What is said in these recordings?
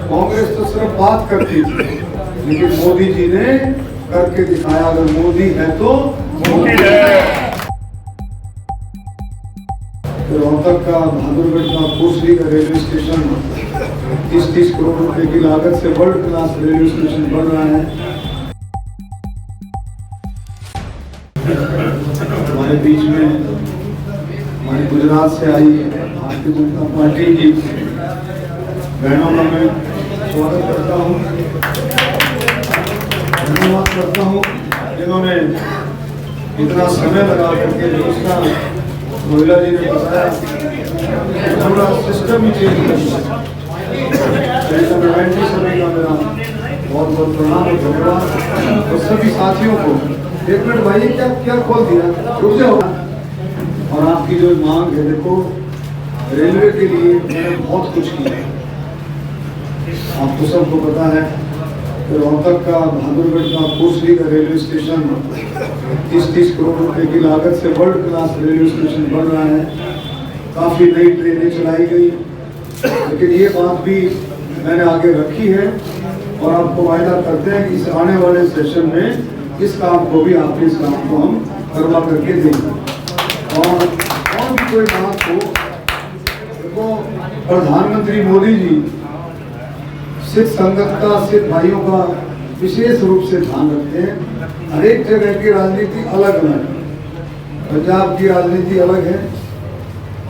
कांग्रेस तो सिर्फ बात करती थी, लेकिन मोदी जी ने करके दिखाया। अगर मोदी है तो मोदी है। रोहतक का बहादुरगढ़ का कोसली का रेलवे स्टेशन 30-30 करोड़ रुपए की लागत से वर्ल्ड क्लास रेलवे स्टेशन बन रहा है। हमारे बीच में हमारे गुजरात से आई भारतीय जनता पार्टी की बहनों का मैं स्वागत करता हूँ, धन्यवाद करता हूँ जिन्होंने इतना समय लगा करके उसका महिला जी ने बताया पूरा सिस्टम ही चेंज कर सभी का मेरा बहुत बहुत प्रणाम और धन्यवाद। और सभी साथियों को एक मिनट भाई क्या क्या खोल दिया, रुक जाओ। और आपकी जो मांग है, देखो रेलवे के लिए मैंने बहुत कुछ किया, आपको सबको पता है। रोहतक का बहादुरगढ़ का कोसली का रेलवे स्टेशन 30-30 करोड़ रुपए की लागत से वर्ल्ड क्लास रेलवे स्टेशन बन रहा है। काफ़ी नई ट्रेनें चलाई गई, लेकिन ये बात भी मैंने आगे रखी है और आपको वायदा करते हैं कि इस आने वाले सेशन में इस काम को भी, आपके इस काम को हम करवा करके देंगे। और भी कोई बात हो, देखो प्रधानमंत्री मोदी जी सिख संगत का, सिख भाइयों का विशेष रूप से ध्यान रखते हैं। हर एक जगह की राजनीति अलग अलग है। पंजाब की राजनीति अलग है,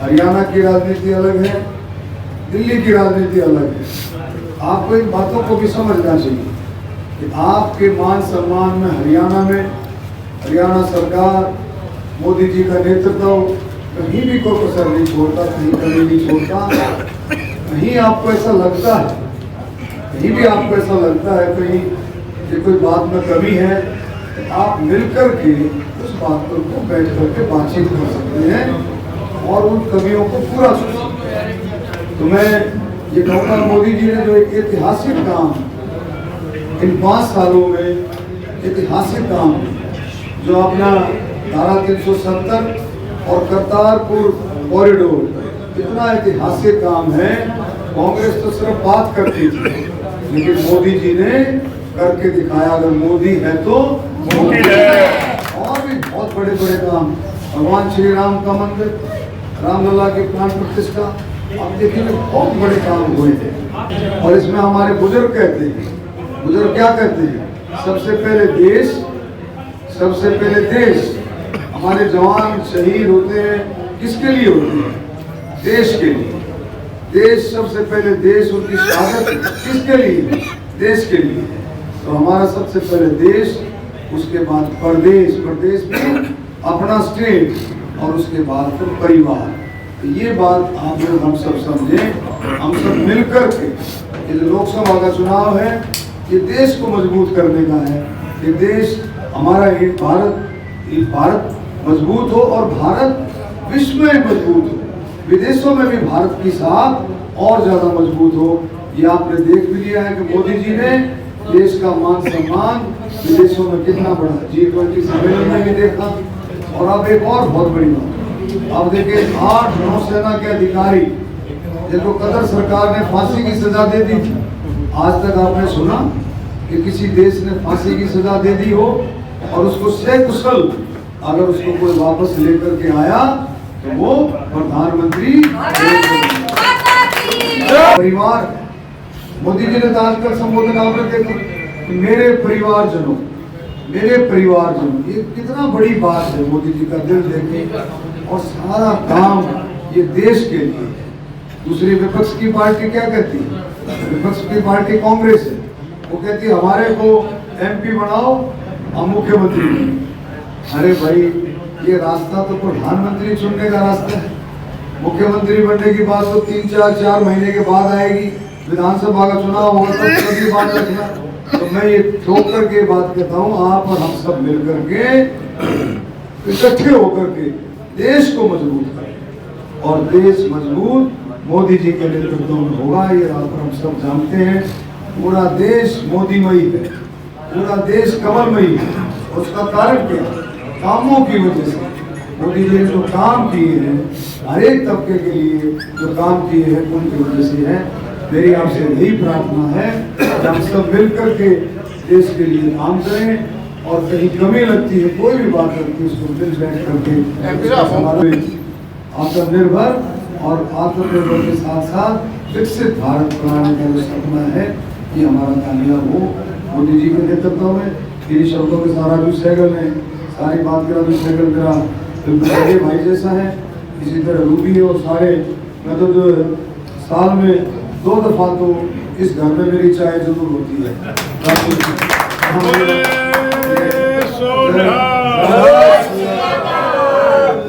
हरियाणा की राजनीति अलग है, दिल्ली की राजनीति अलग है। आपको इन बातों को भी समझना चाहिए कि आपके मान सम्मान में हरियाणा सरकार, मोदी जी का नेतृत्व कहीं भी कोई कसर नहीं छोड़ता, कहीं कमी नहीं छोड़ता। कहीं आपको ऐसा लगता है, कहीं भी आपको ऐसा लगता है कहीं कि कोई बात में कमी है, तो आप मिलकर के उस बात को बैठ करके बातचीत कर सकते हैं और उन कमियों को पूरा कर सकते हैं। तो मैं ये कहूँगा, मोदी जी ने जो एक ऐतिहासिक काम इन 5 सालों में, ऐतिहासिक काम जो अपना धारा 370 और करतारपुर कॉरिडोर, इतना ऐतिहासिक काम है। कांग्रेस तो सिर्फ बात करती थी, लेकिन मोदी जी ने करके दिखाया। अगर मोदी है तो मोदी है। और भी बहुत बड़े बड़े काम, भगवान श्री राम का मंदिर, रामलला की प्राण प्रतिष्ठा, आप देखिए बहुत बड़े काम हुए थे। और इसमें हमारे बुजुर्ग कहते हैं, बुजुर्ग क्या कहते हैं, सबसे पहले देश। हमारे जवान शहीद होते हैं, किसके लिए होते हैं? देश के लिए। देश सबसे पहले, देश उनकी शहादत किसके लिए? देश के लिए। तो हमारा सबसे पहले देश, उसके बाद प्रदेश में अपना स्टेट, और उसके बाद फिर परिवार। तो ये बात आप लोग हम सब समझें, हम सब मिलकर के, ये जो लोकसभा का चुनाव है, ये देश को मजबूत करने का है। ये देश हमारा, ये भारत मजबूत हो और भारत विश्व में मजबूत हो, विदेशों में भी भारत की साख और ज्यादा मजबूत हो। ये आपने देख भी लिया है कि मोदी जी ने देश का मान सम्मान विदेशों में कितना बढ़ा, G20 सम्मेलन में भी देखा। और अब एक और बहुत बड़ी बात, अब देखिए 8 नौसेना के अधिकारी जिनको कतर सरकार ने फांसी की सजा दे दी थी, आज तक आपने सुना कि किसी देश ने फांसी की सजा दे दी हो और उसको सकुशल अगर उसको कोई वापस लेकर के आया तो वो प्रधानमंत्री परिवार। मोदी जी ने आजकल संबोधन आपने देखा कि मेरे परिवारजनों, ये कितना बड़ी बात है। मोदी जी का दिल देखें, और सारा काम ये देश के लिए है। दूसरी विपक्ष की पार्टी क्या कहती है? विपक्ष की पार्टी कांग्रेस है, वो कहती है हमारे को MP बनाओ, हम मुख्यमंत्री। अरे भाई, ये रास्ता तो प्रधानमंत्री चुनने का रास्ता है। मुख्यमंत्री बनने की बात तो 3-4 महीने के बाद आएगी, विधानसभा का चुनाव होगा तब कभी बात रखना। तो मैं ये ठोक करके बात कहता हूँ, आप और हम सब मिल करके इकट्ठे होकर के देश को मजबूत करें, और देश मजबूत मोदी जी के नेतृत्व में होगा। ये आप हम सब जानते हैं, पूरा देश मोदीमयी है, पूरा देश कमलमयी है। उसका कारण क्या? कामों की वजह से। मोदी जी ने जो काम किए हैं, हर एक तबके के लिए जो काम किए हैं, उनकी वजह से है। मेरी आपसे यही प्रार्थना है कि हम सब मिलकर के देश के लिए काम करें, और कहीं कमी लगती है, कोई भी बात लगती है, उसको मिल बैठ करके आत्मनिर्भर और आत्मनिर्भर के साथ साथ विकसित भारत बनाने का जो सपना है, ये हमारा कामयाब हो मोदी जी के नेतृत्व में। इन शब्दों के साथ राजू सहगल ने सारी बात करा। राजू सहगल मेरा बिल्कुल बड़े भाई जैसा है, इसी तरह रूबी है, और सारे मैं तो जो साल में 2 दफा तो इस घर में मेरी चाय जरूर होती है।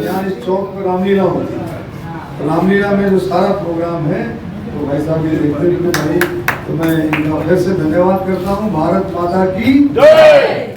यहाँ इस चौक पर रामलीला होती है। रामलीला में जो सारा प्रोग्राम है तो भाई साहब ये देखते भाई, तो मैं इनका फिर से धन्यवाद करता हूँ। भारत माता की जय।